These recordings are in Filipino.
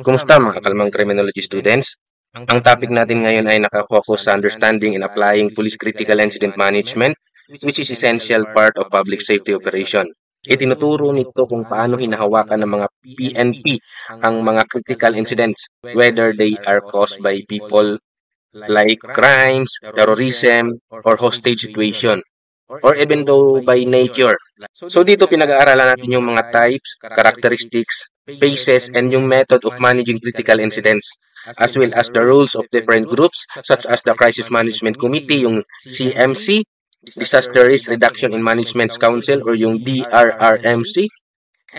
Kumusta mga kalmang criminology students? Ang topic natin ngayon ay nakafocus sa understanding and applying police critical incident management, which is essential part of public safety operation. Itinuturo nito kung paano hinahawakan ng mga PNP ang mga critical incidents, whether they are caused by people like crimes, terrorism, or hostage situation, or even though by nature. So dito pinag-aaralan natin yung mga types, characteristics, phases, and yung method of managing critical incidents, as well as the rules of different groups such as the Crisis Management Committee, yung CMC, Disaster Risk Reduction and Management Council or yung DRRMC,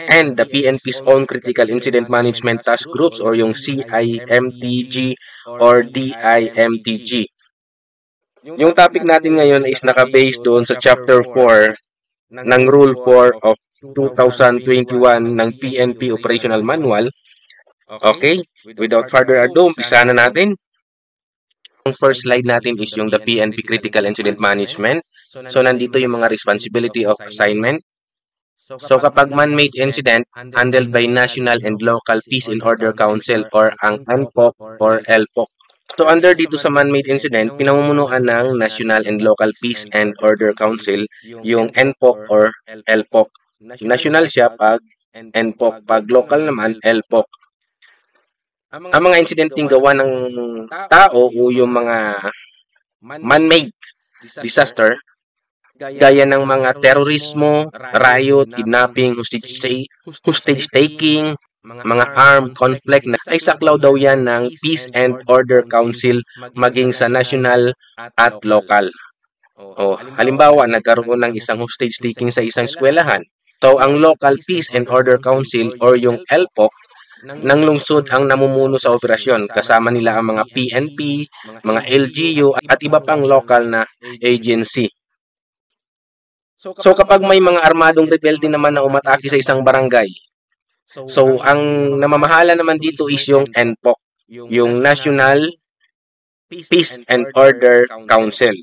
and the PNP's own Critical Incident Management Task Groups or yung CIMTG or DIMTG. Yung topic natin ngayon is naka-base doon sa Chapter 4 ng Rule 4 of 2021 ng PNP Operational Manual. Okay, without further ado, umpisa na natin. Yung first slide natin is yung the PNP Critical Incident Management. So, nandito yung mga responsibility of assignment. So, kapag man-made incident, handled by National and Local Peace and Order Council or ang NPOC or LPOC. So, under dito sa man-made incident, pinamumunuan ng National and Local Peace and Order Council yung NPOC or LPOC. National siya pag NPOC, pag local naman LPOC. Ang mga insidenteng gawa ng tao o yung mga man-made disaster, gaya ng mga terorismo, riot, kidnapping, hostage taking, mga armed conflict, ay saklaw daw yan ng Peace and Order Council maging sa national at local. Halimbawa, nagkaroon ng isang hostage taking sa isang eskwelahan. So, ang Local Peace and Order Council or yung LPOC ng lungsod ang namumuno sa operasyon. Kasama nila ang mga PNP, mga LGU at iba pang local na agency. So kapag may mga armadong rebelde naman na umatake sa isang barangay, so ang namamahala naman dito is yung NPOC, yung National Peace and Order Council.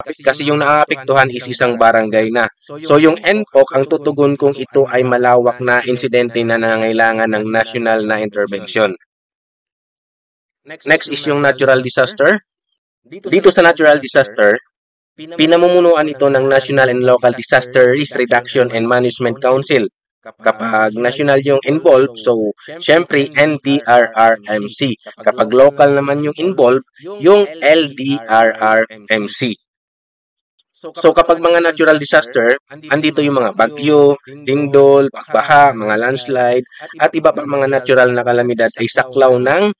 Kasi yung naapektuhan is isang barangay na. So yung NPOC ang tutugon kung ito ay malawak na insidente na nangangailangan ng national na intervention. Next is yung natural disaster. Dito sa natural disaster, pinamumunuan ito ng National and Local Disaster Risk Reduction and Management Council. Kapag national yung involved, so syempre NDRRMC. Kapag local naman yung involved, yung LDRRMC. So kapag mga natural disaster, andito yung mga bagyo, lindol, baha, mga landslide, at iba pa mga natural na kalamidad ay saklaw ng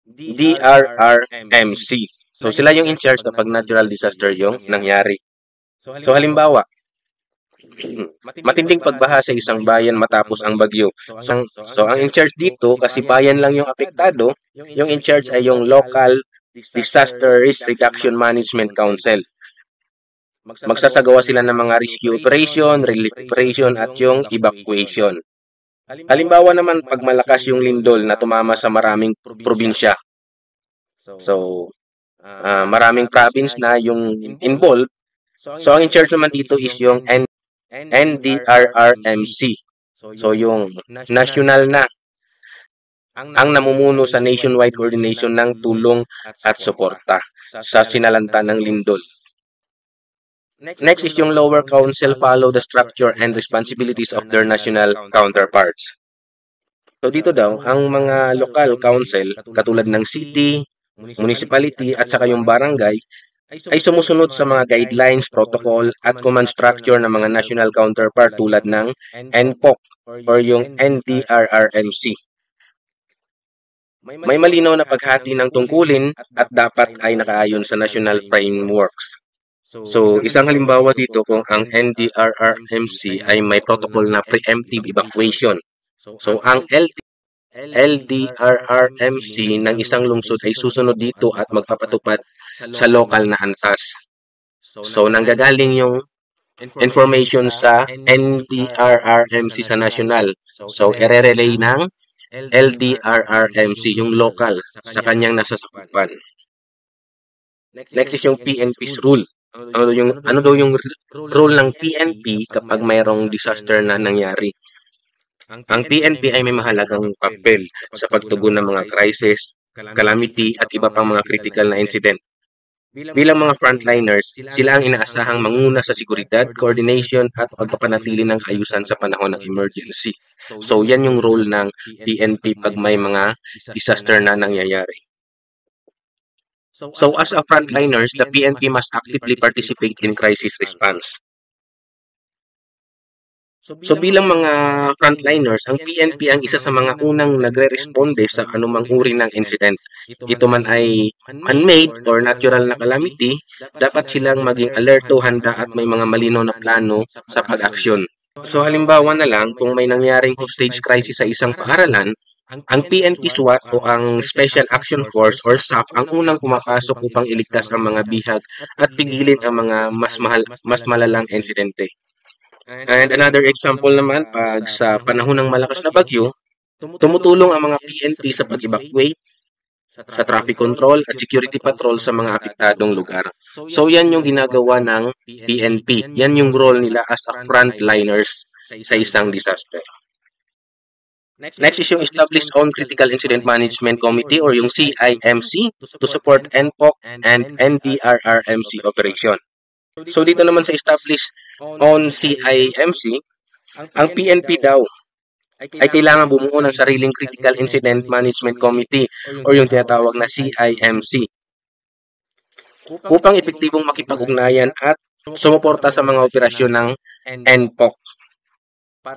DRRMC. So sila yung in charge kapag natural disaster yung nangyari. So halimbawa, matinding pagbaha sa isang bayan matapos ang bagyo. So ang in charge dito, kasi bayan lang yung apektado, yung in charge ay yung Local Disaster Risk Reduction Management Council. Magsasagawa sila ng mga rescue operation, relief operation, at yung evacuation. Halimbawa naman, pag malakas yung lindol na tumama sa maraming probinsya. So, maraming province na yung involved. So, ang in charge naman dito is yung NDRRMC. So, yung national na ang namumuno sa nationwide coordination ng tulong at suporta sa sinalanta ng lindol. Next is yung lower council follow the structure and responsibilities of their national counterparts. So dito daw, ang mga local council, katulad ng city, municipality, at saka yung barangay, ay sumusunod sa mga guidelines, protocol, at command structure ng mga national counterpart tulad ng NPOC or yung NDRRMC. May malinaw na paghati ng tungkulin at dapat ay nakaayon sa national frameworks. So, isang halimbawa dito kung ang NDRRMC ay may protocol na preemptive evacuation. So, ang LDRRMC ng isang lungsod ay susunod dito at magpapatupad sa local na antas. So, nanggagaling yung information sa NDRRMC sa national. So, i-relay ng LDRRMC, yung local, sa kanyang nasasakupan. Next is yung PNP's rule. Ano daw yung role ng PNP kapag mayroong disaster na nangyari? Ang PNP ay may mahalagang papel sa pagtugon ng mga crisis, calamity at iba pang mga critical na incident. Bilang mga frontliners, sila ang inaasahang manguna sa seguridad, coordination at pagpapanatili ng kaayusan sa panahon ng emergency. So yan yung role ng PNP pag may mga disaster na nangyayari. So as a frontliners, the PNP must actively participate in crisis response. So bilang mga frontliners, ang PNP ang isa sa mga unang nagre-responde sa anumang uri ng incident. Ito man ay man-made or natural na calamity, dapat silang maging alerto, handa at may mga malinaw na plano sa pag-aksyon. So halimbawa na lang, kung may nangyaring hostage crisis sa isang paaralan, ang PNP SWAT o ang Special Action Force or SAF ang unang pumapasok upang iligtas ang mga bihag at pigilin ang mga mas malalang insidente. And another example naman, pag sa panahon ng malakas na bagyo, tumutulong ang mga PNP sa pag-evacuate, sa traffic control at security patrol sa mga apektadong lugar. So yan yung ginagawa ng PNP. Yan yung role nila as a frontliners sa isang disaster. Next is yung Established Own Critical Incident Management Committee or yung CIMC to support NPOC and NDRRMC operation. So dito naman sa established on CIMC, ang PNP daw ay kailangan bumuo ng sariling Critical Incident Management Committee o yung tinatawag na CIMC upang epektibong makipag-ugnayan at sumuporta sa mga operasyon ng NPOC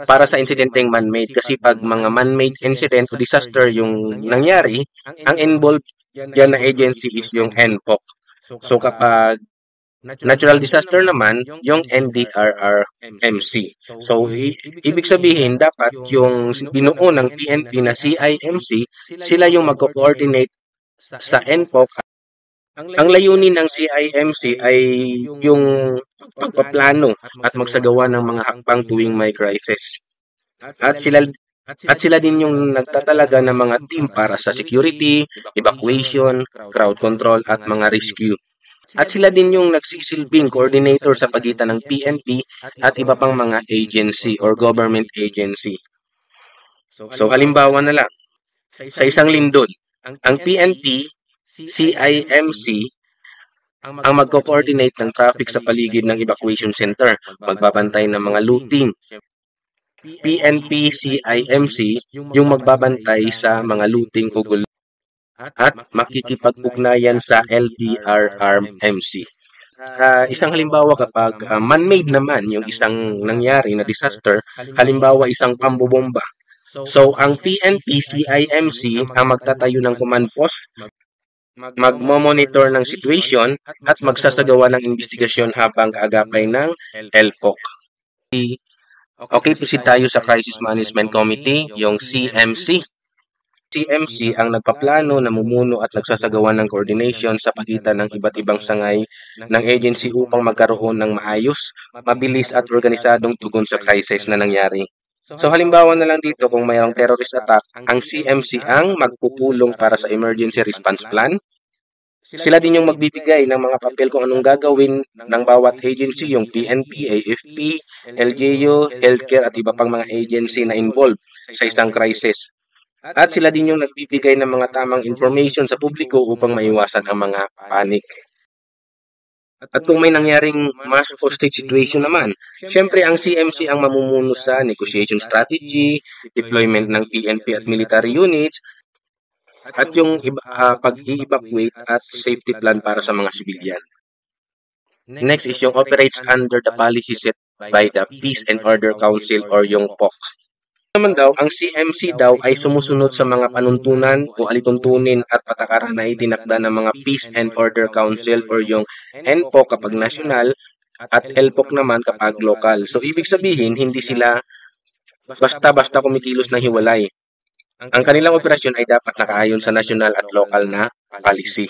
para sa insidenteng man-made. Kasi pag mga man-made incident o disaster yung nangyari, ang involved dyan na agency is yung NPOC. So kapag natural disaster naman, yung NDRRMC. So, ibig sabihin, dapat yung binuo ng PNP na CIMC, sila yung magko-coordinate sa NPOC. Ang layunin ng CIMC ay yung pagpaplano at magsagawa ng mga hakbang tuwing may crisis. At sila din yung nagtatalaga ng mga team para sa security, evacuation, crowd control at mga rescue. At sila din yung nagsisilbing coordinator sa pagitan ng PNP at iba pang mga agency or government agency. So halimbawa na lang, sa isang lindol, ang PNP, CIMC, ang magko-coordinate ng traffic sa paligid ng evacuation center, magbabantay ng mga looting. PNP, CIMC, yung magbabantay sa mga looting o gulo at makikipag-ugnayan sa LDRRMC. Isang halimbawa kapag man-made naman yung isang nangyari na disaster, halimbawa isang pambobomba. So, ang PNP, CIMC ang magtatayo ng command post, magmo-monitor ng situation at magsasagawa ng investigasyon habang kaagapay ng LPOC. Okay, proceed tayo sa Crisis Management Committee, yung CMC. CMC ang nagpaplano, namumuno at nagsasagawa ng coordination sa pagitan ng iba't ibang sangay ng agency upang magkaroon ng maayos, mabilis at organisadong tugon sa crisis na nangyari. So halimbawa na lang dito kung mayroong terrorist attack, ang CMC ang magpupulong para sa emergency response plan. Sila din yung magbibigay ng mga papel kung anong gagawin ng bawat agency, yung PNP, AFP, LGU, healthcare at iba pang mga agency na involved sa isang crisis. At sila din yung nagbibigay ng mga tamang information sa publiko upang maiwasan ang mga panic. At kung may nangyaring mass hostage situation naman, syempre ang CMC ang mamumuno sa negotiation strategy, deployment ng PNP at military units, at yung pag-i-evacuate at safety plan para sa mga sibilyan. Next is yung operates under the policy set by the Peace and Order Council or yung POC. Naman daw, ang CMC daw ay sumusunod sa mga panuntunan o alituntunin at patakaran na itinakda ng mga Peace and Order Council or yung NPOC kapag national at LPOC naman kapag local. So, ibig sabihin, hindi sila basta-basta kumikilos na hiwalay. Ang kanilang operasyon ay dapat nakaayon sa national at local na policy.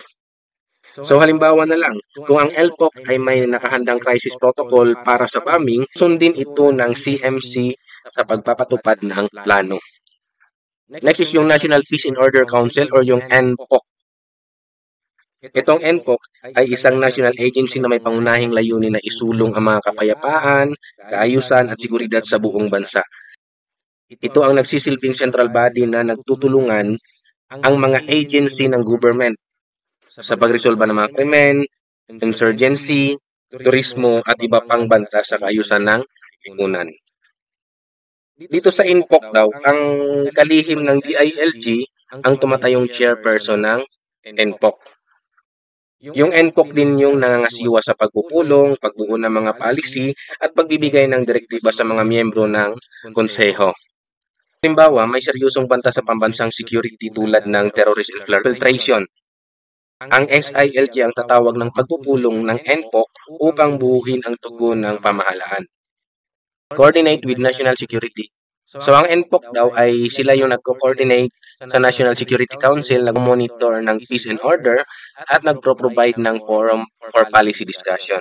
So halimbawa na lang, kung ang LPOC ay may nakahandang crisis protocol para sa bombing, sundin ito ng CMC sa pagpapatupad ng plano. Next is yung National Peace and Order Council or yung NPOC. Itong NPOC ay isang national agency na may pangunahing layunin na isulong ang mga kapayapaan, kaayusan at seguridad sa buong bansa. Ito ang nagsisilbing central body na nagtutulungan ang mga agency ng government sa pagresolba ng mga krimen, insurgency, turismo at iba pang banta sa kaayusan ng lipunan. Dito sa INPOC daw, ang kalihim ng DILG ang tumatayong chairperson ng INPOC. Yung NPOC din yung nangangasiwa sa pagpupulong, pagbuo ng mga policy at pagbibigay ng direktiba sa mga miyembro ng konseho. Halimbawa, may seryosong banta sa pambansang security tulad ng terrorist infiltration. Ang SILG ang tatawag ng pagpupulong ng NPOC upang buuin ang tugon ng pamahalaan. Coordinate with national security. So ang NPOC daw ay sila yung nagko-coordinate sa National Security Council, nag-monitor ng peace and order at nagpro-provide ng forum for policy discussion.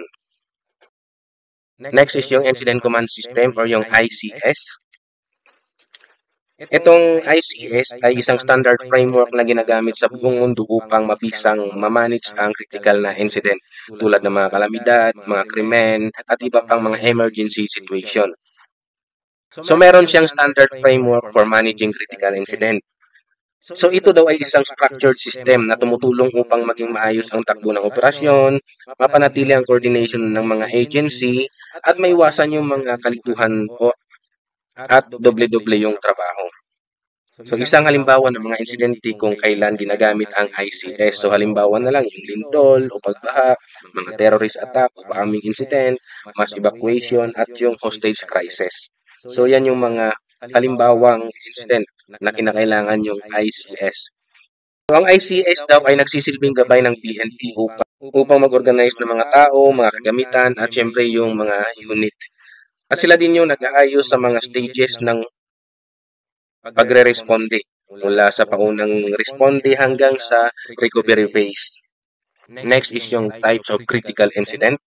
Next is yung Incident Command System or yung ICS. Itong ICS ay isang standard framework na ginagamit sa buong mundo upang mabisang mamanage ang critical na incident tulad ng mga kalamidad, mga krimen, at iba pang mga emergency situation. So meron siyang standard framework for managing critical incident. So ito daw ay isang structured system na tumutulong upang maging maayos ang takbo ng operasyon, mapanatili ang coordination ng mga agency, at maiwasan yung mga kalituhan at doble-doble yung trabaho. So isang halimbawa ng mga insidente kung kailan ginagamit ang ICS. So halimbawa na lang yung lindol o pagbaha, mga terrorist attack o bombing incident, mass evacuation at yung hostage crisis. So yan yung mga halimbawang incident na kinakailangan yung ICS. So ang ICS daw ay nagsisilbing gabay ng PNP upang mag-organize ng mga tao, mga kagamitan at syempre yung mga unit. At sila din yung nag-aayos sa mga stages ng pagre-responde mula sa paunang responde hanggang sa recovery phase. Next is yung types of critical incident.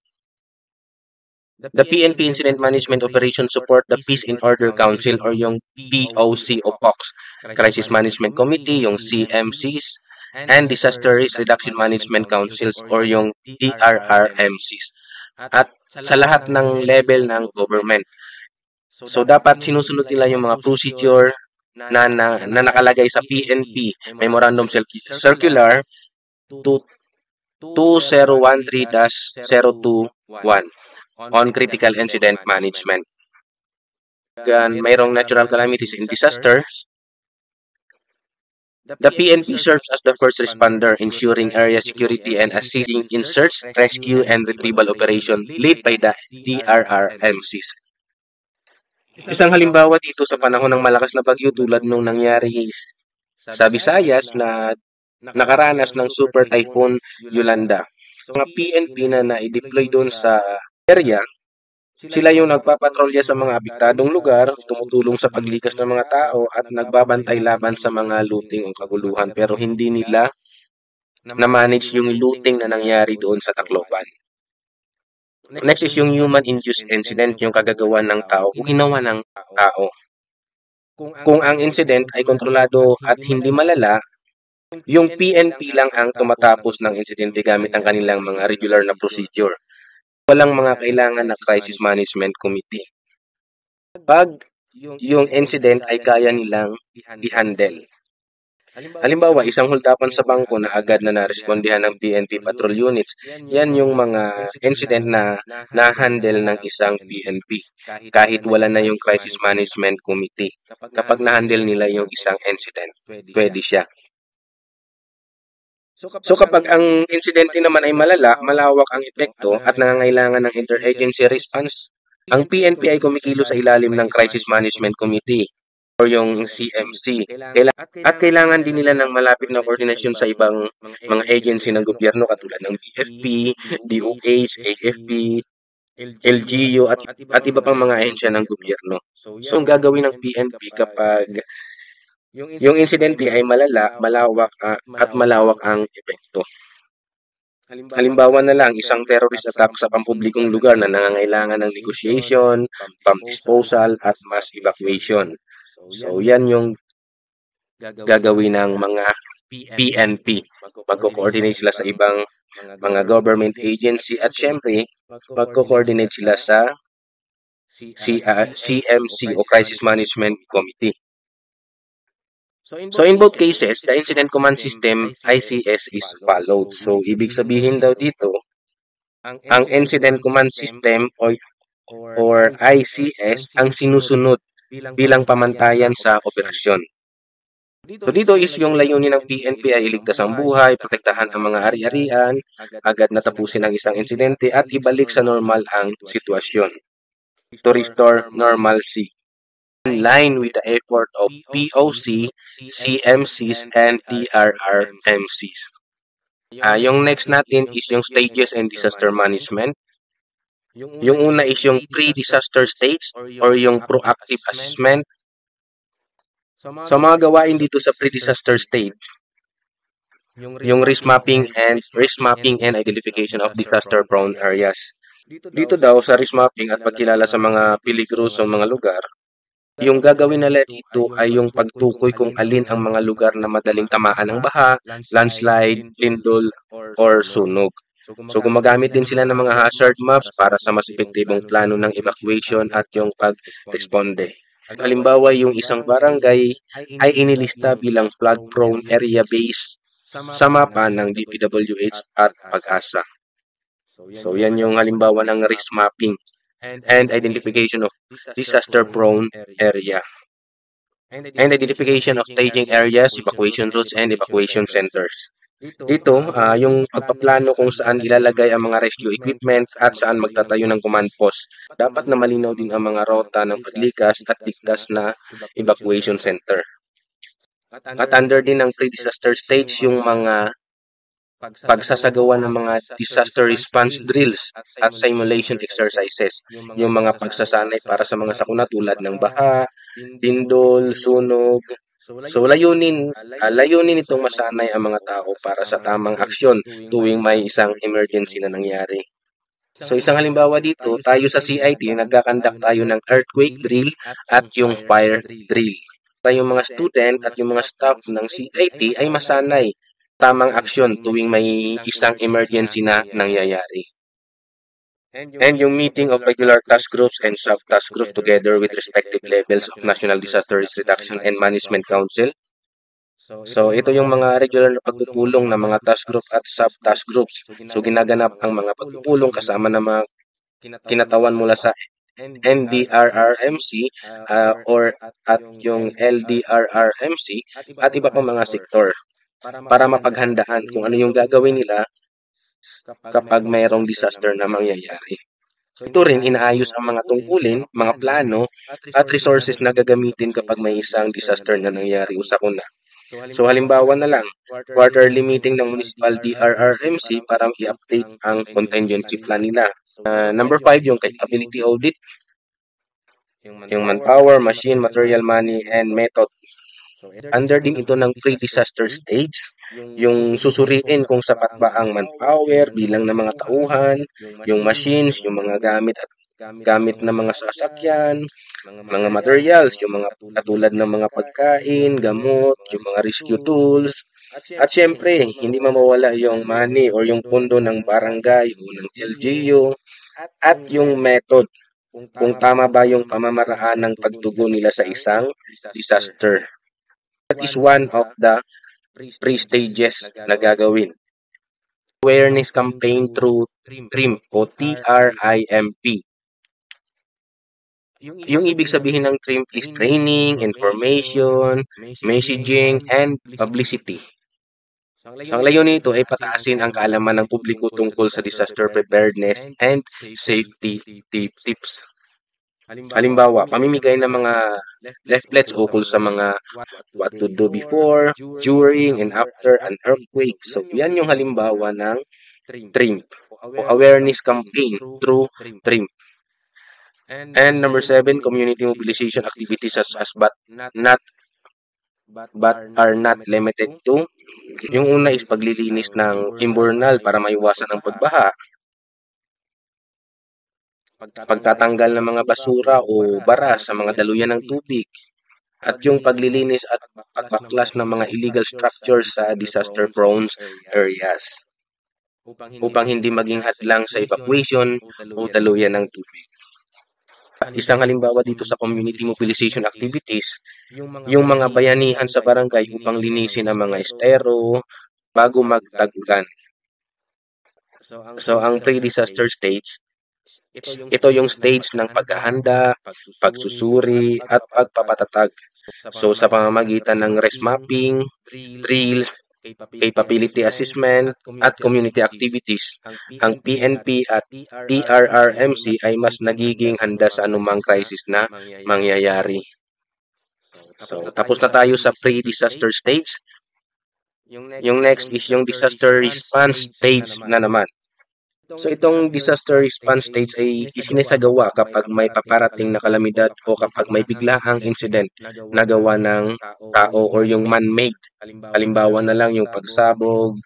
The PNP Incident Management Operations support the Peace and Order Council or yung POC o POCs, Crisis Management Committee, yung CMCs, and Disaster Risk Reduction Management Councils or yung DRRMCs. At sa lahat ng level ng government. So dapat sinusunod nila yung mga procedure na nakalagay sa PNP Memorandum Circular 2013-021 on Critical Incident Management. Mayroong natural calamities and disasters. The PNP serves as the first responder, ensuring area security and assisting in search, rescue, and retrieval operation led by the DRRMCs. Isang halimbawa dito sa panahon ng malakas na bagyo tulad nung nangyari sa Visayas na nakaranas ng Super Typhoon Yolanda. So, mga PNP na na-deploy doon sa area, sila yung nagpapatrolya sa mga apektadong lugar, tumutulong sa paglikas ng mga tao at nagbabantay laban sa mga looting o kaguluhan pero hindi nila na-manage yung looting na nangyari doon sa Tacloban. Next is yung human-induced incident, yung kagagawan ng tao o ginawa ng tao. Kung ang incident ay kontrolado at hindi malala, yung PNP lang ang tumatapos ng insidente gamit ang kanilang mga regular na procedure. Walang mga kailangan na crisis management committee. Pag yung incident ay kaya nilang i-handle. Halimbawa, isang huldapan sa bangko na agad na narespondihan ng PNP patrol units, yan yung mga incident na na-handle ng isang PNP kahit wala na yung crisis management committee. Kapag na-handle nila yung isang incident, pwede siya. So kapag ang insidente naman ay malawak ang epekto at nangangailangan ng interagency response, ang PNP ay kumikilos sa ilalim ng Crisis Management Committee or yung CMC. At kailangan din nila ng malapit na koordinasyon sa ibang mga agency ng gobyerno katulad ng BFP, DOH, AFP, LGU at iba pang mga ahensya ng gobyerno. So ang gagawin ng PNP kapag yung insidente ay malawak ang epekto. Halimbawa na lang, isang terrorist attack sa pampublikong lugar na nangangailangan ng negotiation, bomb disposal, at mass evacuation. So, yan yung gagawin ng mga PNP. Magko-coordinate sila sa ibang mga government agency at syempre, magko-coordinate sila sa CMC o Crisis Management Committee. So in both cases, the Incident Command System ICS is followed. So ibig sabihin daw dito, ang Incident Command System or ICS ang sinusunod bilang pamantayan sa operasyon. So dito is yung layunin ng PNP ay iligtas ang buhay, protektahan ang mga ari-arian, agad na tapusin ang isang insidente at ibalik sa normal ang sitwasyon. To restore normalcy. In line with the effort of POC, CMCs, and DRRMCs. Yung next natin is yung stages and disaster management. Yung una is yung pre-disaster stage or yung proactive assessment. So mga gawain dito sa pre-disaster stage, yung risk mapping and identification of disaster-prone areas. Dito daw sa risk mapping at pagkilala sa mga peligrosong mga lugar, yung gagawin nila dito ay yung pagtukoy kung alin ang mga lugar na madaling tamaan ng baha, landslide, lindol, or sunog. So gumagamit din sila ng mga hazard maps para sa mas epektibong plano ng evacuation at yung pag-responde. Halimbawa, yung isang barangay ay inilista bilang flood-prone area based sa mapa ng DPWH at Pag-asa. So yan yung halimbawa ng risk mapping and identification of disaster-prone area. And identification of staging areas, evacuation routes, and evacuation centers. Dito, yung pagpaplano kung saan ilalagay ang mga rescue equipment at saan magtatayo ng command post. Dapat na malinaw din ang mga rota ng paglikas at ligtas na evacuation center. At under din ng pre-disaster stage yung mga pagsasagawa ng mga disaster response drills at simulation exercises, yung mga pagsasanay para sa mga sakuna tulad ng baha, lindol, sunog. So layunin itong masanay ang mga tao para sa tamang aksyon tuwing may isang emergency na nangyari. So isang halimbawa dito, tayo sa CIT, nagkakandak tayo ng earthquake drill at yung fire drill. Yung mga student at yung mga staff ng CIT ay masanay tamang aksyon tuwing may isang emergency na nangyayari. And yung meeting of regular task groups and sub-task groups together with respective levels of National Disaster Risk Reduction and Management Council. So ito yung mga regular na pagpupulong ng mga task group at sub-task groups. So ginaganap ang mga pagpupulong kasama ng mga kinatawan mula sa NDRRMC at yung LDRRMC at iba pang mga sektor para mapaghandaan kung ano yung gagawin nila kapag mayroong disaster na mangyayari. Ito rin, inaayos ang mga tungkulin, mga plano, at resources na gagamitin kapag may isang disaster na nangyari o sakuna. So halimbawa na lang, quarterly meeting ng Municipal DRRMC para i-update ang contingency plan nila. Number 5, yung capability audit, yung manpower, machine, material, money, and method. Under din ito ng pre-disaster stage, yung susuriin kung sapat ba ang manpower, bilang ng mga tauhan, yung machines, yung mga gamit na mga sasakyan, mga materials, yung mga katulad ng mga pagkain, gamot, yung mga rescue tools. At syempre, hindi mawawala yung money or yung pondo ng barangay o ng LGU at yung method kung tama ba yung pamamaraan ng pagtugon nila sa isang disaster. That is one of the pre-stages na gagawin. Awareness campaign through TRIMP o TRIMP. Yung ibig sabihin ng TRIMP is training, information, messaging, and publicity. So, ang layunin nito ay pataasin ang kaalaman ng publiko tungkol sa disaster preparedness and safety tips. Halimbawa, pamimigay ng mga leaflets ukol sa mga what to do before, during, and after an earthquake. So, yan yung halimbawa ng TRIMP o awareness campaign through TRIMP. And number 7, community mobilization activities as but are not limited to. Yung una is paglilinis ng imburnal para maiwasan ang pagbaha. Pagtatanggal ng mga basura o bara sa mga daluyan ng tubig, at yung paglilinis at pagbaklas ng mga illegal structures sa disaster-prone areas upang hindi maging hadlang sa evacuation o daluyan ng tubig. Isang halimbawa dito sa community mobilization activities, yung mga bayanihan sa barangay upang linisin ang mga estero bago magtag-ulan. So ang pre-disaster stage, ito yung stage ng paghahanda, pagsusuri, at pagpapatatag. So sa pamamagitan ng risk mapping, drills, capability assessment, at community activities, ang PNP at TRRMC ay mas nagiging handa sa anumang crisis na mangyayari. So tapos na tayo sa pre-disaster stage. Yung next is yung disaster response stage na naman. So itong disaster response stage ay isinasagawa kapag may paparating na kalamidad o kapag may biglaang incident na gawa ng tao or yung man-made. Halimbawa na lang yung pagsabog,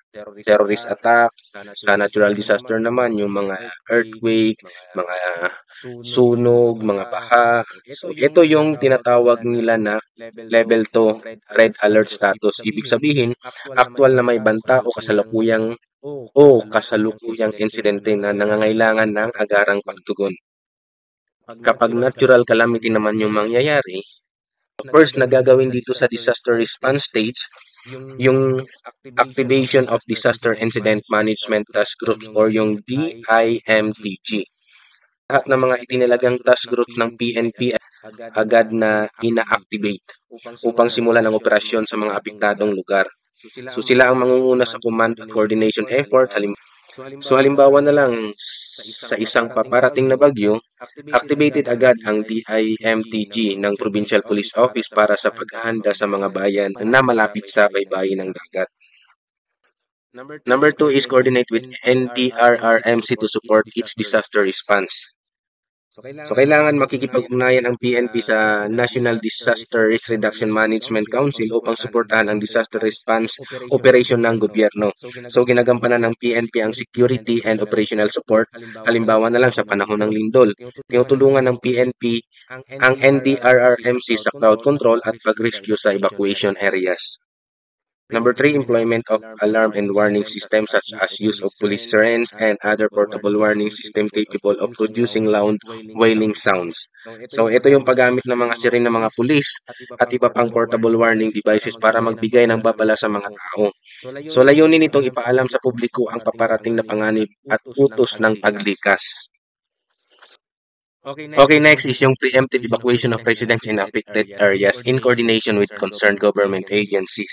terrorist attack, sa natural disaster naman yung mga earthquake, mga sunog, mga baha. So ito yung tinatawag nila na level 2 red alert status. Ibig sabihin, actual na may banta o kasalukuyang insidente na nangangailangan ng agarang pagtugon. Kapag natural calamity naman yung mangyayari, first na gagawin dito sa disaster response stage, yung activation of disaster incident management task groups or yung DIMTG. Lahat ng mga itinilagang task groups ng PNP agad na ina-activate upang simulan ang operasyon sa mga apektadong lugar. So sila ang mangunguna sa command at coordination effort. Halimbawa na lang sa isang paparating na bagyo, activated agad ang DIMTG ng Provincial Police Office para sa paghahanda sa mga bayan na malapit sa baybayin ng dagat. Number 2 is coordinate with NDRRMC to support its disaster response. So kailangan makikipag-ugnayan ang PNP sa National Disaster Risk Reduction Management Council upang suportahan ang disaster response operation ng gobyerno. So ginagampanan ng PNP ang security and operational support. Halimbawa na lang sa panahon ng lindol, tinutulungan ng PNP ang NDRRMC sa crowd control at pag-rescue sa evacuation areas. Number 3, employment of alarm and warning systems such as use of police sirens and other portable warning system capable of producing loud wailing sounds. So ito yung paggamit ng mga siren ng mga pulis at iba pang portable warning devices para magbigay ng babala sa mga tao. So layunin nitong ipaalam sa publiko ang paparating na panganib at utos ng paglikas. Okay, next is yung preemptive evacuation of residents in affected areas in coordination with concerned government agencies.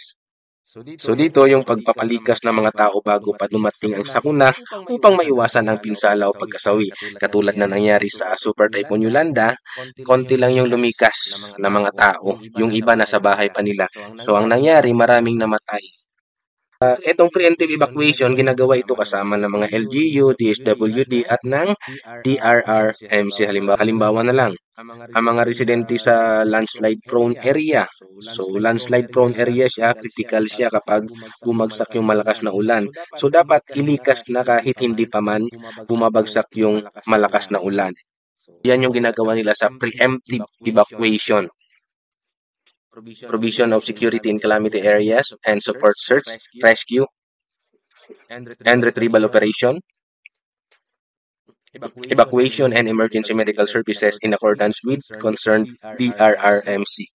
So dito yung pagpapalikas ng mga tao bago pa dumating ang sakuna upang maiwasan ang pinsala o pagkasawi. Katulad na nangyari sa Super Typhoon Yolanda, konti lang yung lumikas na mga tao, yung iba nasa bahay pa nila. So ang nangyari, maraming namatay. Itong preemptive evacuation, ginagawa ito kasama ng mga LGU, DSWD at ng DRRMC. Halimbawa na lang, ang mga residente sa landslide prone area. So landslide prone area siya, critical siya kapag bumagsak yung malakas na ulan. So dapat ilikas na kahit hindi pa man bumabagsak yung malakas na ulan. Yan yung ginagawa nila sa preemptive evacuation. Provision of security in calamity areas and support search, rescue, and retrieval operation. Evacuation and emergency medical services in accordance with concerned DRRMC.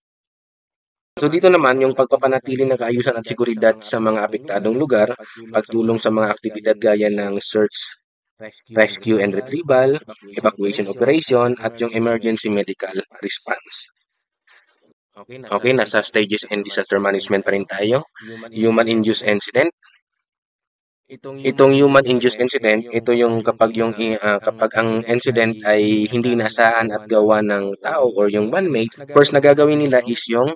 So dito naman yung pagpapanatili ng kaayusan at seguridad sa mga apektadong lugar, pagtulong sa mga aktibidad gaya ng search, rescue and retrieval, evacuation operation, at yung emergency medical response. Okay, nasa stages and disaster management pa rin tayo. Human-induced incident. Itong human-induced incident, ito yung kapag ang incident ay hindi inaasahan at gawa ng tao or yung man-made, first na gagawin nila is yung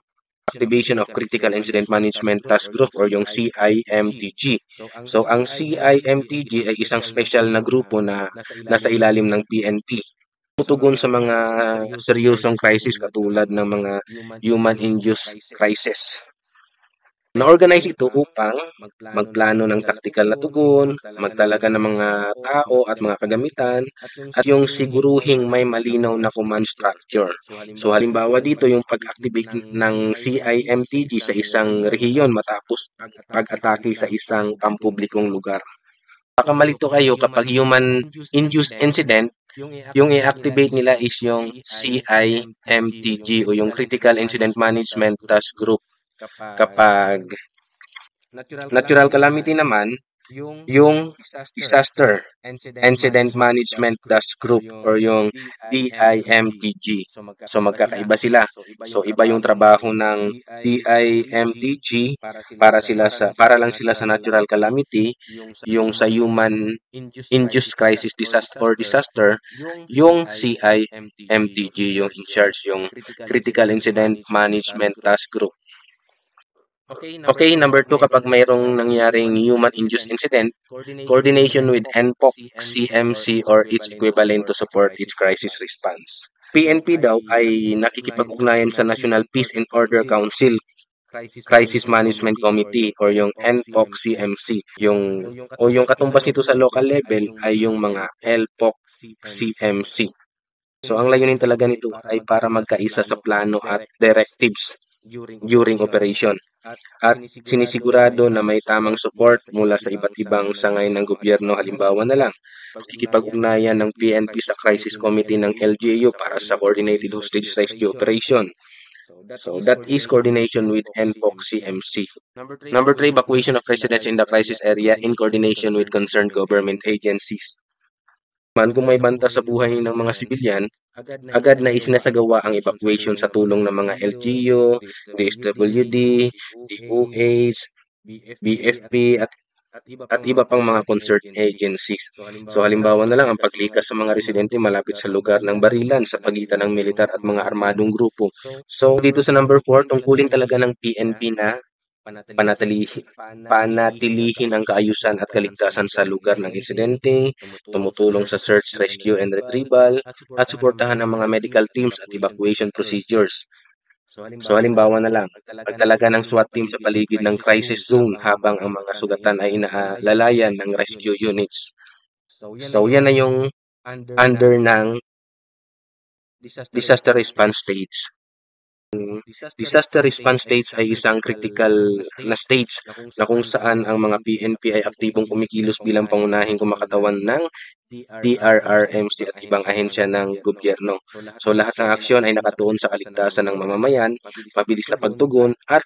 activation of Critical Incident Management Task Group or yung CIMTG. So ang CIMTG ay isang special na grupo na nasa ilalim ng PNP. Tutugon sa mga seryosong crisis katulad ng mga human-induced crisis. Na-organize ito upang magplano ng taktikal na tugon, magtalaga ng mga tao at mga kagamitan, at yung siguruhing may malinaw na command structure. So halimbawa dito yung pag-activate ng CIMTG sa isang rehiyon matapos pag-atake sa isang pampublikong lugar. Baka malito kayo kapag human-induced incident, Yung i-activate nila is yung CIMTG o yung Critical Incident Management Task Group. Kapag natural calamity naman, yung Disaster Incident Management Task Group or yung DIMTG. So magkakaiba sila. So iba yung trabaho ng DIMTG para lang sila sa natural calamity, yung sa human induced crisis disaster, yung CIMTG yung in charge, yung Critical Incident Management Task Group. Okay, number two, kapag mayroong nangyaring human-induced incident, coordination with NPOC, CMC, or its equivalent to support its crisis response. PNP daw ay nakikipag-ugnayan sa National Peace and Order Council, Crisis Management Committee, or yung NPOC, CMC. Yung katumbas nito sa local level ay yung mga LPOC, CMC. So ang layunin talaga nito ay para magkaisa sa plano at directives during operation at sinisigurado na may tamang support mula sa iba't ibang sangay ng gobyerno. Halimbawa na lang, pakikipag-ugnayan ng PNP sa Crisis Committee ng LGU para sa Coordinated Hostage Rescue Operation. So that is coordination with NPOC CMC. Number three, evacuation of residents in the crisis area in coordination with concerned government agencies. Kung may banta sa buhay ng mga sibilyan, agad na isinasagawa ang evacuation sa tulong ng mga LGU, DSWD, DOH, BFP at iba pang mga concerned agencies. So halimbawa na lang ang paglikas sa mga residente malapit sa lugar ng barilan sa pagitan ng militar at mga armadong grupo. So dito sa number 4, tungkulin talaga ng PNP na panatilihin ang kaayusan at kaligtasan sa lugar ng insidente, tumutulong sa search, rescue, and retrieval, at suportahan ang mga medical teams at evacuation procedures. So halimbawa na lang, pagtalaga ng SWAT team sa paligid ng crisis zone habang ang mga sugatan ay inaalalayan ng rescue units. So yan na yung under ng disaster response stage. Disaster response stage ay isang critical na stage na kung saan ang mga PNP ay aktibong kumikilos bilang pangunahing kumakatawan ng DRRMC at ibang ahensya ng gobyerno. So lahat ng aksyon ay nakatuon sa kaligtasan ng mamamayan, mabilis na pagtugon at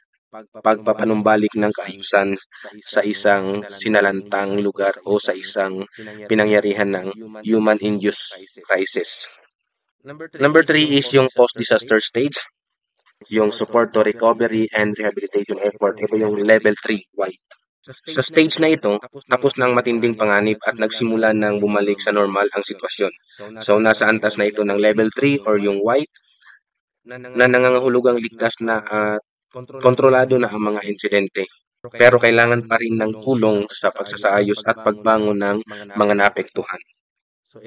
pagpapanumbalik ng kaayusan sa isang sinalantang lugar o sa isang pinangyarihan ng human-induced crisis. Number 3 is yung post-disaster stage, yung support to recovery and rehabilitation effort. Ito yung level 3 white. Sa stage na ito, tapos ng matinding panganib at nagsimula ng bumalik sa normal ang sitwasyon. So nasa antas na ito ng level 3 or yung white na nangangahulugang ligtas na at kontrolado na ang mga insidente. Pero kailangan pa rin ng tulong sa pagsasaayos at pagbangon ng mga naapektuhan.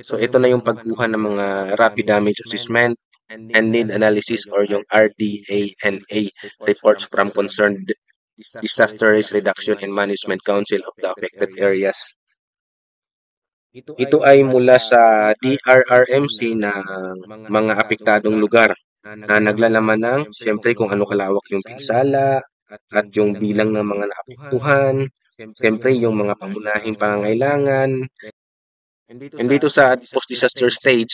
So ito na yung pagkuha ng mga rapid damage assessment and need analysis or yung RDANA reports from concerned Disaster Risk Reduction and Management Council of the affected areas. Ito ay mula sa DRRMC ng mga apektadong lugar na naglalaman ng siyempre kung ano kalawak yung pinsala at yung bilang ng mga naapektuhan, siyempre yung mga pangunahing pangangailangan. And dito sa post-disaster stage,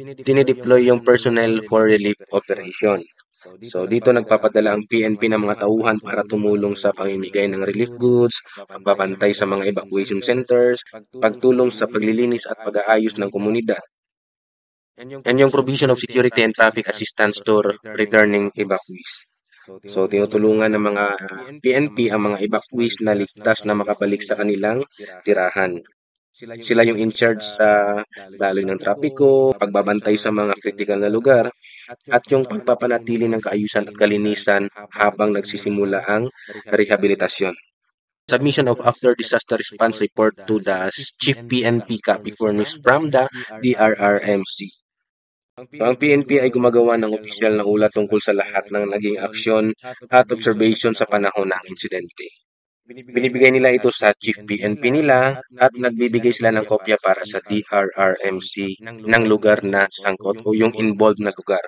dinideploy yung personnel for relief operation. So dito nagpapadala ang PNP ng mga tauhan para tumulong sa pamimigay ng relief goods, pagbabantay sa mga evacuation centers, pagtulong sa paglilinis at pag-aayos ng komunidad. And yung provision of security and traffic assistance to returning evacuees. So tinutulungan ng mga PNP ang mga evacuees na ligtas na makabalik sa kanilang tirahan. Sila yung in charge sa daloy ng trapiko, pagbabantay sa mga critical na lugar, at yung pagpapanatili ng kaayusan at kalinisan habang nagsisimula ang rehabilitasyon. Submission of after disaster response report to the Chief PNP copy furnished from the DRRMC. So, ang PNP ay gumagawa ng opisyal na ulat tungkol sa lahat ng naging aksyon at observation sa panahon ng insidente. Binibigay nila ito sa Chief PNP nila at nagbibigay sila ng kopya para sa DRRMC ng lugar na sangkot o yung involved na lugar.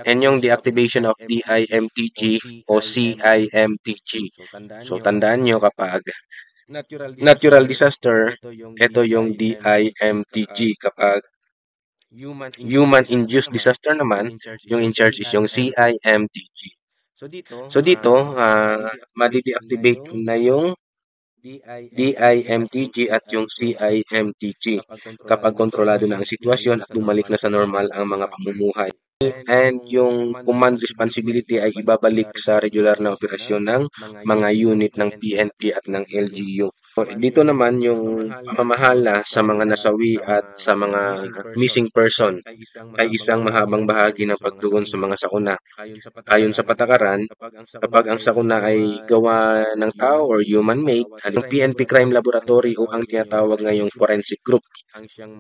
And yung deactivation of DIMTG o CIMTG. So tandaan nyo kapag natural disaster, ito yung DIMTG. Kapag Human-induced disaster naman, yung in charge is yung CIMTG. So dito, madi-deactivate na yung DIMTG at yung CIMTG kapag kontrolado na ang sitwasyon at bumalik na sa normal ang mga pamumuhay. And yung command responsibility ay ibabalik sa regular na operasyon ng mga unit ng PNP at ng LGU. So, dito naman yung pamamahala sa mga nasawi at sa mga missing person ay isang mahabang bahagi ng pagtugon sa mga sakuna. Ayon sa patakaran, kapag ang sakuna ay gawa ng tao or human-made, ang PNP Crime Laboratory o ang tinatawag ngayong forensic group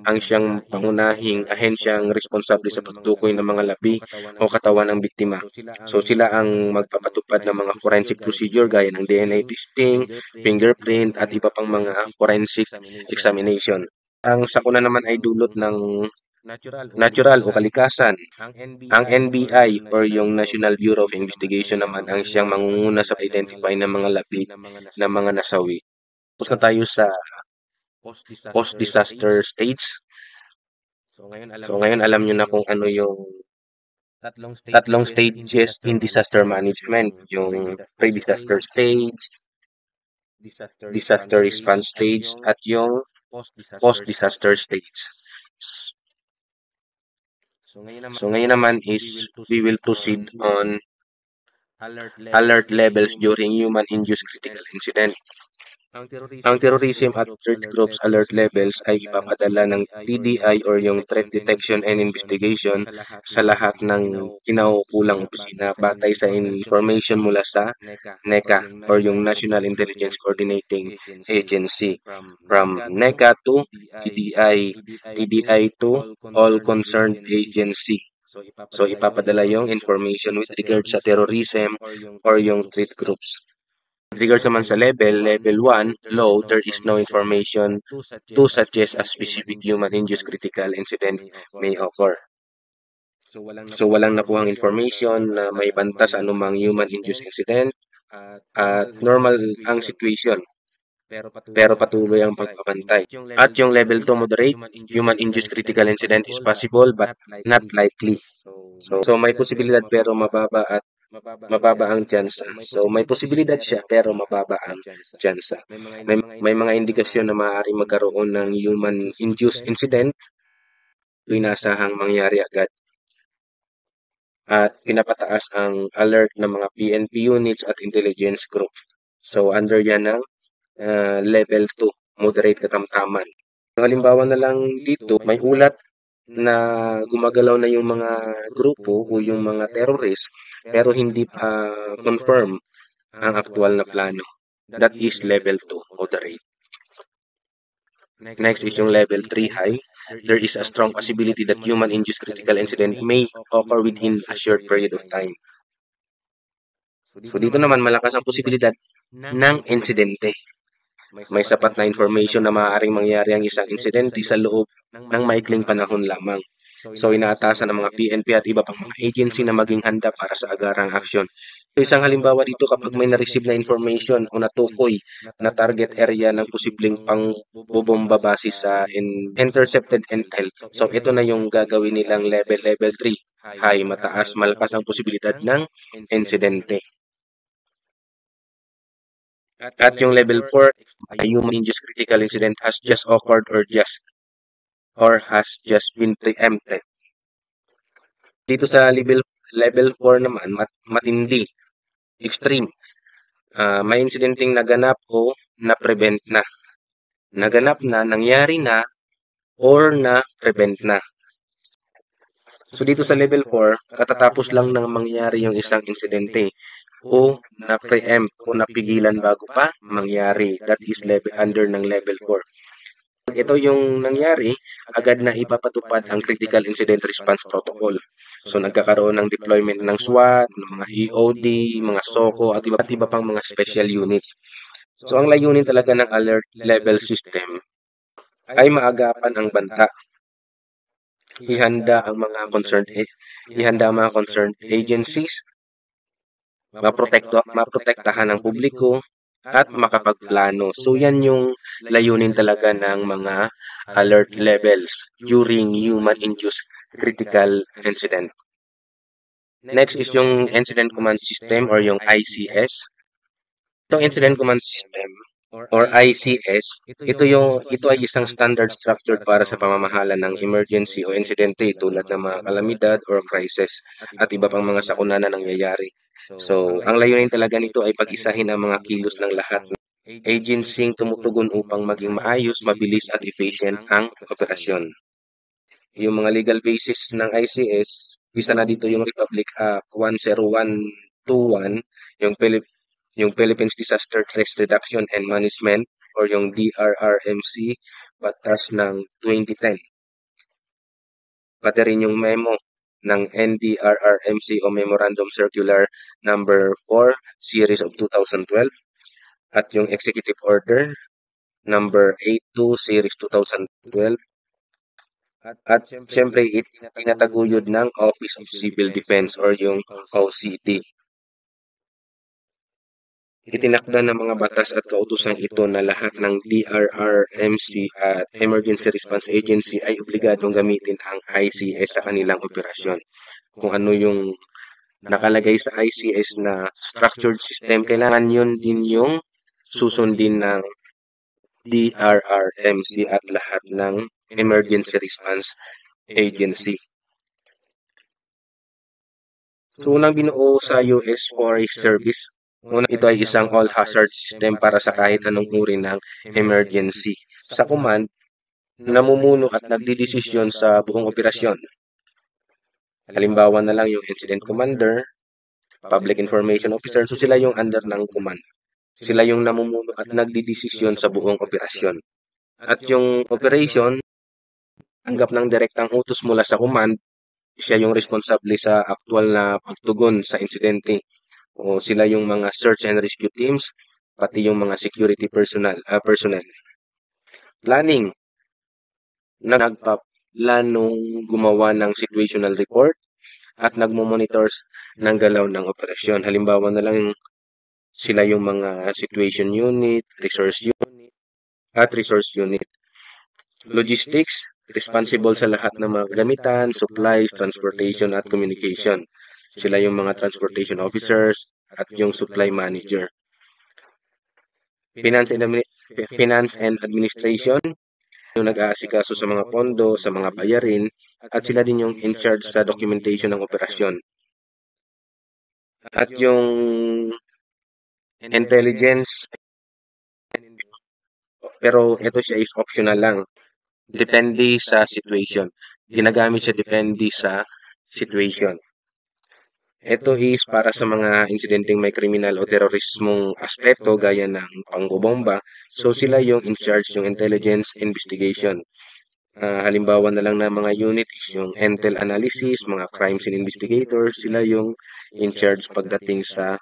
ang siyang pangunahing ahensyang responsable sa pagtukoy ng mga labi o katawan ng biktima. So sila ang magpapatupad ng mga forensic procedure gaya ng DNA testing, fingerprint at iba pang mga forensic examination. Ang sakuna naman ay dulot ng natural o kalikasan. Ang NBI or yung National Bureau of Investigation naman ang siyang mangunguna sa identify ng mga labi ng mga nasawi. Tapos na tayo sa post-disaster stage. So ngayon alam nyo na kung ano yung tatlong stages in disaster management. Yung pre-disaster stage, disaster response stage, at yung post-disaster stage. So ngayon naman is we will proceed on alert levels during human-induced critical incident. Ang terrorism at threat groups alert levels ay ipapadala ng TDI or yung Threat Detection and Investigation sa lahat ng kinaukulang opisina batay sa information mula sa NECA or yung National Intelligence Coordinating Agency. From NECA to TDI, TDI to all concerned agency. So ipapadala yung information with regard sa terrorism or yung threat groups. With regards naman sa level 1, low, there is no information to suggest a specific human-induced critical incident may occur. So walang nakuhang information na may banta sa anumang human-induced incident at normal ang situation. Pero patuloy ang pagbabantay. At yung level 2 moderate, human-induced critical incident is possible but not likely. So may posibilidad pero mababa at mababa ang tsansa. So may posibilidad siya pero mababa ang tsansa. May mga indikasyon na maaaring magkaroon ng human-induced incident kung inasahang mangyari agad. At pinapataas ang alert ng mga PNP units at intelligence group. So under yan ng level 2, moderate katamtaman. Halimbawa na lang dito, may ulat na gumagalaw na yung mga grupo o yung mga terrorist pero hindi pa confirm ang aktual na plano. That is level 2, moderate. Next is yung level 3, high. There is a strong possibility that human-induced critical incident may occur within a short period of time. So dito naman malakas ang posibilidad ng insidente. May sapat na information na maaaring mangyari ang isang insidente sa loob ng maikling panahon lamang. So inaatasan ng mga PNP at iba pang mga agency na maging handa para sa agarang aksyon. So isang halimbawa dito kapag may na-receive na information o natukoy na target area ng posibleng pangbobomba base sa intercepted intel. So ito na yung gagawin nilang level 3. High, mataas, malakas ang posibilidad ng insidente. At yung level 4, a human-induced critical incident has just occurred or has just been preempted. Dito sa level 4 naman, matindi, extreme. May insidenteng naganap o na-prevent na. Naganap na, nangyari na, or na-prevent na. So dito sa level 4, katatapos lang nang mangyari yung isang insidente o na-preempt o napigilan bago pa mangyari. That is under ng level 4. Pag ito yung nangyari, agad na ipapatupad ang Critical Incident Response Protocol. So nagkakaroon ng deployment ng SWAT, ng mga EOD, mga SOCO at iba pang mga special units. So ang layunin talaga ng alert level system ay maagapan ang banta. Ihanda ang mga concerned agencies, maprotektahan ng publiko, at makapagplano. So yan yung layunin talaga ng mga alert levels during human-induced critical incident. Next is yung Incident Command System or yung ICS. Itong Incident Command System or ICS, ito ay isang standard structured para sa pamamahala ng emergency o insidente tulad ng mga kalamidad or crisis at iba pang mga sakuna na nangyayari. So, ang layunin talaga nito ay pag-isahin ang mga kilos ng lahat ng agency tumutugon upang maging maayos, mabilis at efficient ang operasyon. Yung mga legal basis ng ICS, isa na dito yung Republic Act 10121, yung yung Philippines Disaster Risk Reduction and Management or yung DRRMC batas ng 2010. Pati rin yung memo ng NDRRMC o Memorandum Circular number 4 series of 2012 at yung Executive Order number 82 series 2012 at syempre tinataguyod ng Office of Civil Defense or yung OCD. Itinakda ng mga batas at kautusan ito na lahat ng DRRMC at Emergency Response Agency ay obligadong gamitin ang ICS sa kanilang operasyon. Kung ano yung nakalagay sa ICS na structured system, kailangan yun din yung susundin ng DRRMC at lahat ng Emergency Response Agency. So, unang binuo sa US Forest Service. Una, ito ay isang all-hazard system para sa kahit anong uri ng emergency. Sa command, namumuno at nagdidesisyon sa buong operasyon. Halimbawa na lang yung incident commander, public information officer, so sila yung under ng command. Sila yung namumuno at nagdidesisyon sa buong operasyon. At yung operation, tanggap ng direktang utos mula sa command, siya yung responsable sa actual na pagtugon sa insidente. O sila yung mga search and rescue teams, pati yung mga security personnel. Planning, nagpaplanong gumawa ng situational report at nagmo-monitor ng galaw ng operasyon. Halimbawa na lang sila yung mga situation unit, resource unit, at resource unit. Logistics, responsible sa lahat ng mga gamitan, supplies, transportation at communication. Sila yung mga transportation officers at yung supply manager. Finance and administration, yung nag-aasikaso sa mga pondo, sa mga bayarin, at sila din yung in charge sa documentation ng operasyon. At yung intelligence, pero ito siya is optional lang. Depende sa situation. Ginagamit siya depende sa situation. Ito is para sa mga insidenteng may kriminal o terorismong aspeto gaya ng pangbobomba. So sila yung in charge yung intelligence investigation. Halimbawa na lang na mga unit is yung intel analysis, mga crime scene investigators, sila yung in charge pagdating sa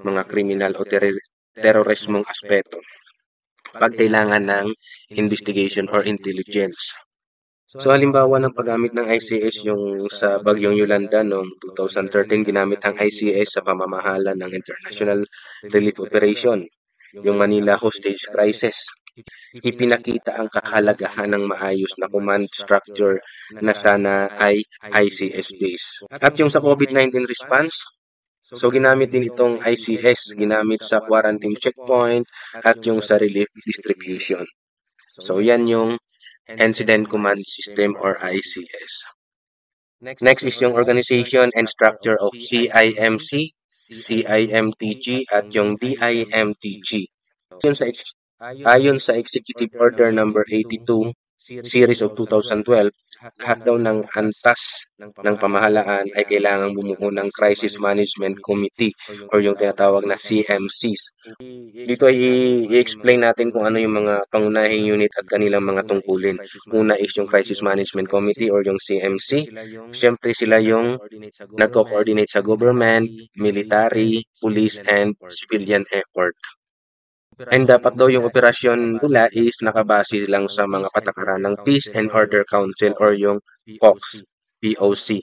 mga kriminal o terorismong aspeto pag kailangan ng investigation or intelligence. So halimbawa ng paggamit ng ICS yung sa Bagyong Yolanda noong 2013, ginamit ang ICS sa pamamahala ng International Relief Operation, yung Manila Hostage Crisis. Ipinakita ang kahalagahan ng maayos na command structure na sana ay ICS base. At yung sa COVID-19 response, so ginamit din itong ICS, ginamit sa quarantine checkpoint at yung sa relief distribution. So yan yung Incident Command System or ICS. Next is yung organization and structure of CIMC, CIMTG at yung DIMTG. Ayon sa Executive Order number 82 series of 2012, lahat daw ng antas ng pamahalaan ay kailangang bumuo ng Crisis Management Committee or yung tinatawag na CMCs. Dito ay i-explain natin kung ano yung mga pangunahing unit at kanilang mga tungkulin. Una is yung Crisis Management Committee or yung CMC. Siyempre sila yung nagko-coordinate sa government, military, police, and civilian effort. And dapat daw yung operasyon nila is nakabase lang sa mga patakaran ng Peace and Order Council or yung POC.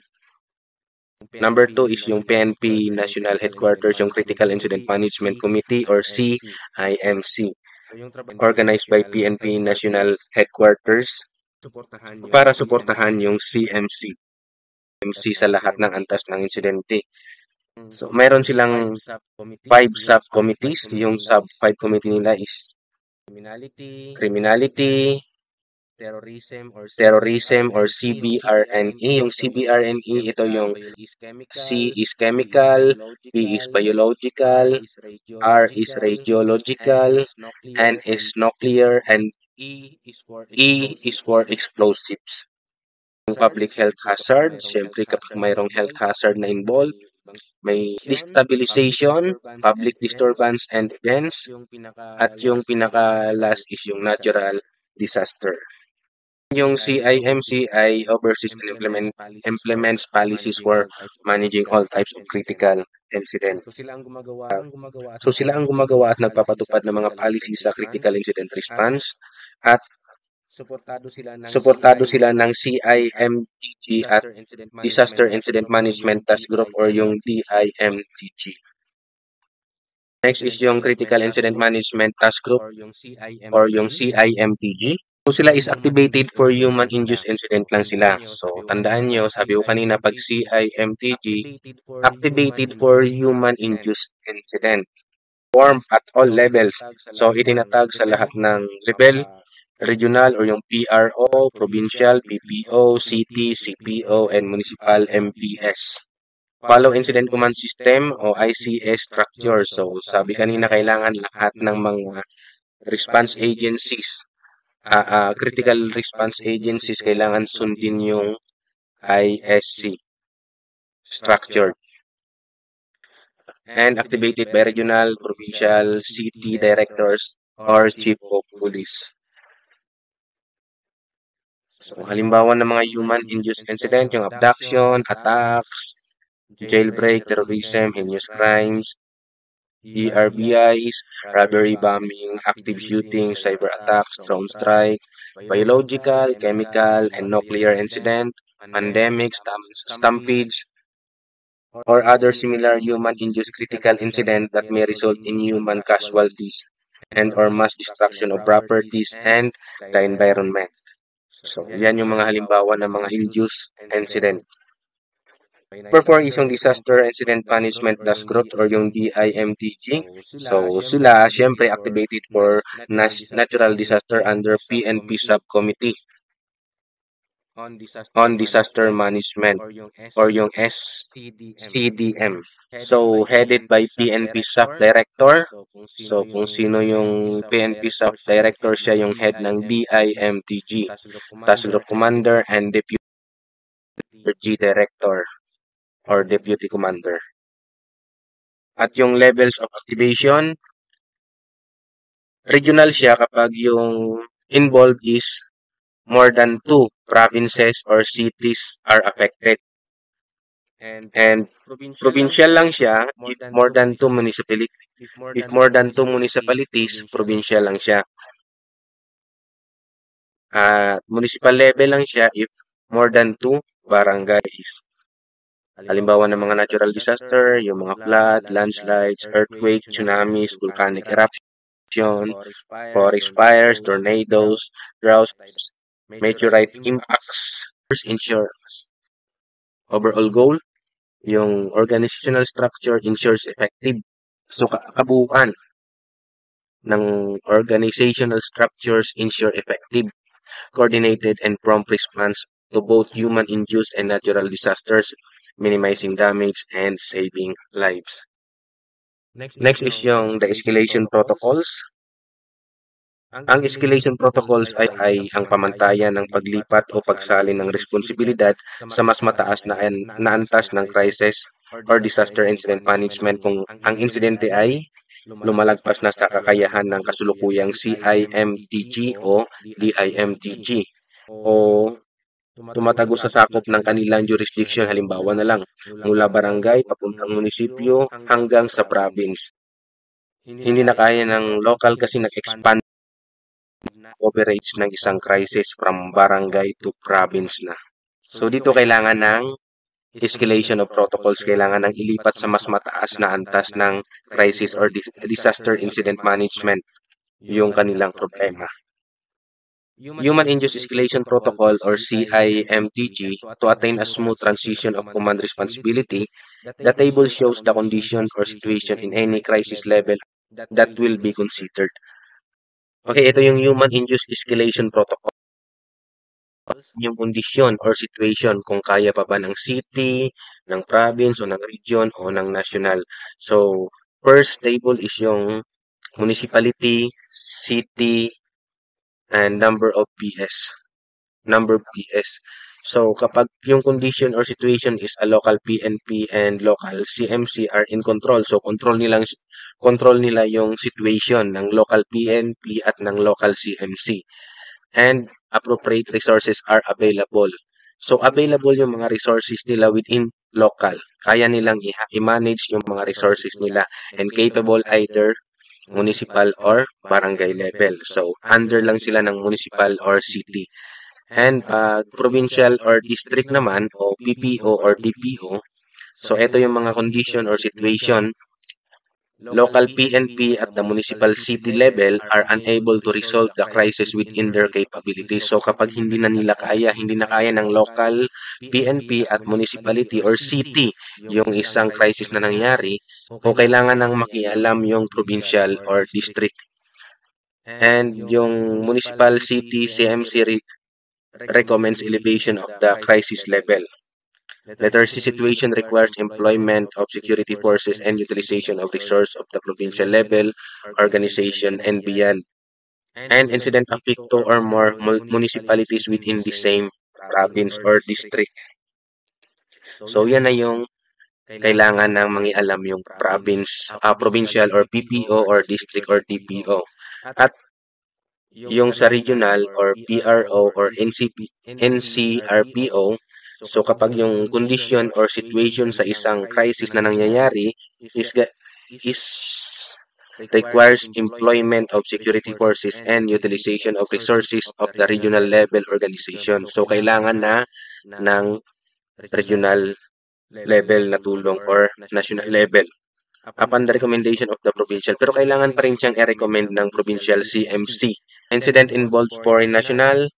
Number 2 is yung PNP National Headquarters, yung Critical Incident Management Committee or CIMC, organized by PNP National Headquarters para suportahan yung CMC. MC sa lahat ng antas ng insidente. So, mayroon silang 5 subcommittees. Yung sub-5 committee nila is criminality, terrorism or CBRNE. Yung CBRNE, ito yung C is chemical, B is biological, R is radiological, N is nuclear, and E is for explosives. Yung public health hazard, syempre kapag mayroong health hazard na involved, may destabilization, public disturbance and events, at yung pinaka-last is yung natural disaster. Yung CIMC ay oversees and implements policies for managing all types of critical incident. So sila ang gumagawa at nagpapatupad ng mga policies sa critical incident response at suportado sila ng CIMTG at Disaster Incident Management Task Group or yung DIMTG. Next is yung Critical Incident Management Task Group or yung CIMTG. So sila is activated for human-induced incident lang sila. So tandaan nyo, sabi ko kanina pag CIMTG, activated for human-induced incident. Form at all levels. So itinatag sa lahat ng level, regional or yung PRO, provincial, PPO, city, CPO, and municipal MPS. Follow Incident Command System o ICS structure. So sabi kanina kailangan lahat ng mga response agencies critical response agencies kailangan sundin yung ISC structure and activated by regional, provincial, city directors or chief of police. So, halimbawa ng mga human-induced incident, yung abduction, attacks, jailbreak, terrorism, heinous crimes, ERBIs, robbery, bombing, active shooting, cyber attacks, drone strike, biological, chemical, and nuclear incident, pandemics, stampedes, or other similar human-induced critical incident that may result in human casualties and or mass destruction of properties and the environment. So, yan yung mga halimbawa ng mga induced incident. Number 4 is yung Disaster Incident Management Task Group or yung DIMTG. So, sila, syempre, activated for natural disaster under PNP Subcommittee on Disaster Management or yung SCDM. So, headed by PNP Sub Director. So, kung sino yung PNP Sub Director, siya yung head ng DIMTG, Task Group Commander and Deputy Director or Deputy Commander. At yung levels of activation, regional siya kapag yung involved is more than 2 provinces or cities are affected. And provincial lang siya if more than 2 municipalities. If more than 2 municipalities, provincial lang siya. Municipal level lang siya if more than 2 barangays. Halimbawa ng mga natural disaster, yung mga flood, landslides, earthquake, tsunamis, volcanic eruption, forest fires, tornadoes, droughts, meteorite impacts, insurance. Overall goal, yung organizational structure ensures effective. So, kabuuan ng organizational structures ensure effective, coordinated, and prompt response to both human-induced and natural disasters, minimizing damage and saving lives. Next is yung the escalation protocols. Ang escalation protocols ay ang pamantayan ng paglipat o pagsalin ng responsibilidad sa mas mataas na antas ng crisis or disaster incident management kung ang insidente ay lumalagpas na sa kakayahan ng kasulukuyang CIMTG o DIMTG o tumatago sa sakop ng kanilang jurisdiction, halimbawa na lang, mula barangay papuntang munisipyo hanggang sa province. Hindi na kaya ng local kasi nag-expand coverage ng isang crisis from barangay to province na. So dito kailangan ng escalation of protocols, kailangan ng ilipat sa mas mataas na antas ng crisis or disaster incident management yung kanilang problema. Human-Induced Escalation Protocol or CIMTG to attain a smooth transition of command responsibility. The table shows the condition or situation in any crisis level that will be considered. Okay, ito yung Human-Induced Escalation Protocol. Yung kondisyon or situation kung kaya pa ba ng city, ng province, o ng region, o ng national. So, first table is yung municipality, city, and number of PS. Number of PS. So, kapag yung condition or situation is a local PNP and local CMC are in control. So, control nila yung situation ng local PNP at ng local CMC. And appropriate resources are available. So, available yung mga resources nila within local. Kaya nilang i-manage yung mga resources nila and capable either municipal or barangay level. So, under lang sila ng municipal or city. And pag provincial or district naman o PPO or DPO, so ito yung mga condition or situation. Local PNP at the municipal city level are unable to resolve the crisis within their capabilities. So kapag hindi na kaya ng local PNP at municipality or city yung isang crisis na nangyari, o kailangan nang makialam yung provincial or district. And yung municipal city CMC recommends elevation of the crisis level. Letter C situation requires employment of security forces and utilization of resources of the provincial level, organization, and beyond. And incident affect two or more municipalities within the same province or district. So yan na yung kailangan ng mangialam yung provincial or PPO or district or DPO. At yung sa regional or PRO or NCRPO, so kapag yung condition or situation sa isang crisis na nangyayari is requires employment of security forces and utilization of resources of the regional level organization. So kailangan na ng regional level na tulong or national level upon the recommendation of the provincial. Pero kailangan pa rin siyang i-recommend ng provincial CMC. Incident involves foreign national,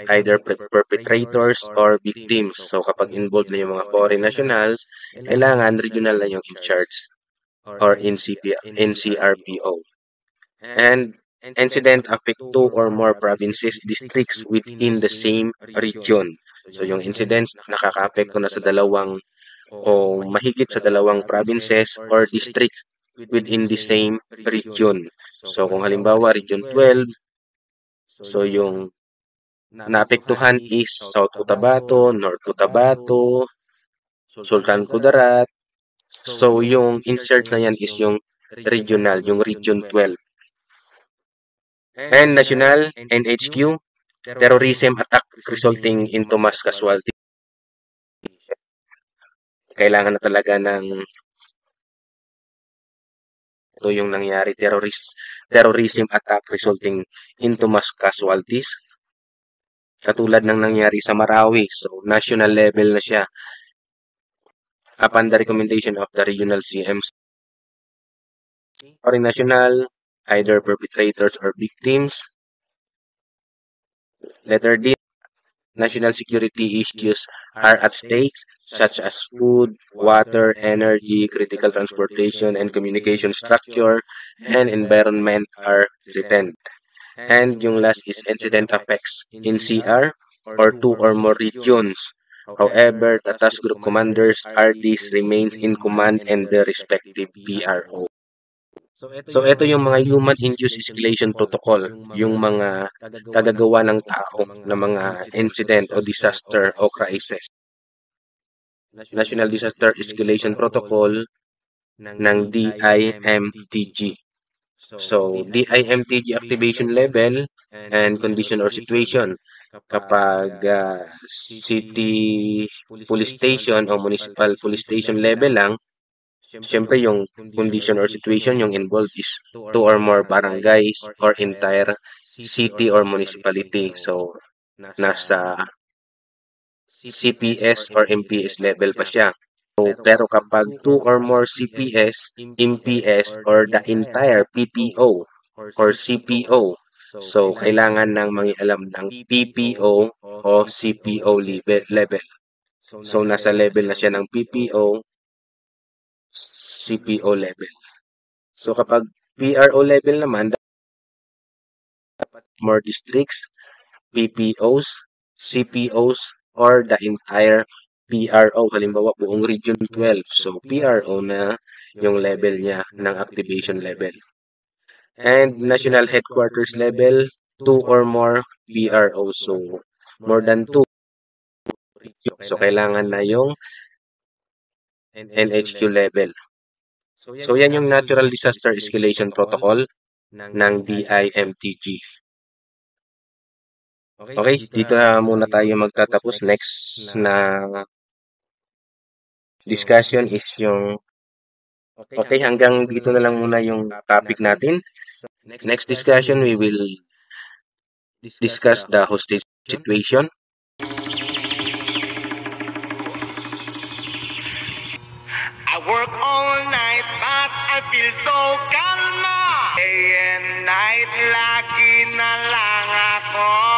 either perpetrators or victims. So kapag involved na yung mga foreign nationals, kailangan regional na yung in charge or NCRPO. And incident affect two or more provinces, districts within the same region. So yung incidents nakaka-apekto na sa dalawang o mahigit sa dalawang provinces or districts within the same region. So kung halimbawa Region 12, so yung naapektuhan is South Cotabato, North Cotabato, Sultan Kudarat. So yung insert na yan is yung regional, yung Region 12. And national, NHQ, terrorism attack resulting into mass casualty. Kailangan na talaga ng ito yung nangyari, terrorism attack resulting into mass casualties. Katulad ng nangyari sa Marawi. So, national level na siya. Upon the recommendation of the regional CMC. Or national, either perpetrators or victims. Letter D, national security issues are at stake, such as food, water, energy, critical transportation, and communication structure, and environment are threatened. And yung last is incident effects in CR or two or more regions. However, the task group commanders RDs remains in command and their respective PRO. So ito yung mga human-induced escalation protocol, yung mga kagagawa ng tao na mga incident o disaster o crisis. National Disaster Escalation Protocol ng DIMTG. So, DIMTG activation level and condition or situation. Kapag city police station o municipal police station level lang, siyempre yung condition or situation yung involved is two or more barangays or entire city or municipality. So, nasa CPS or MPS level pa siya. So, pero kapag two or more CPS, MPS, or the entire PPO or CPO, So, kailangan ng mangialam ng PPO o CPO level. So, nasa level na siya ng PPO, CPO level. So, kapag PRO level naman, more districts, PPOs, CPOs, or the entire PRO. Halimbawa, buong Region 12. So, PRO na yung level niya ng activation level. And national headquarters level, 2 or more PRO. So, more than 2. So, kailangan na yung NHQ level. So, yan yung Natural Disaster Escalation Protocol ng DIMTG. Okay, dito na muna tayo magtatapos. Next na discussion is yung okay, hanggang dito na lang muna yung topic natin. Next discussion, we will discuss the hostage situation. I work all night but I feel so calma. Day and night lagi na lang ako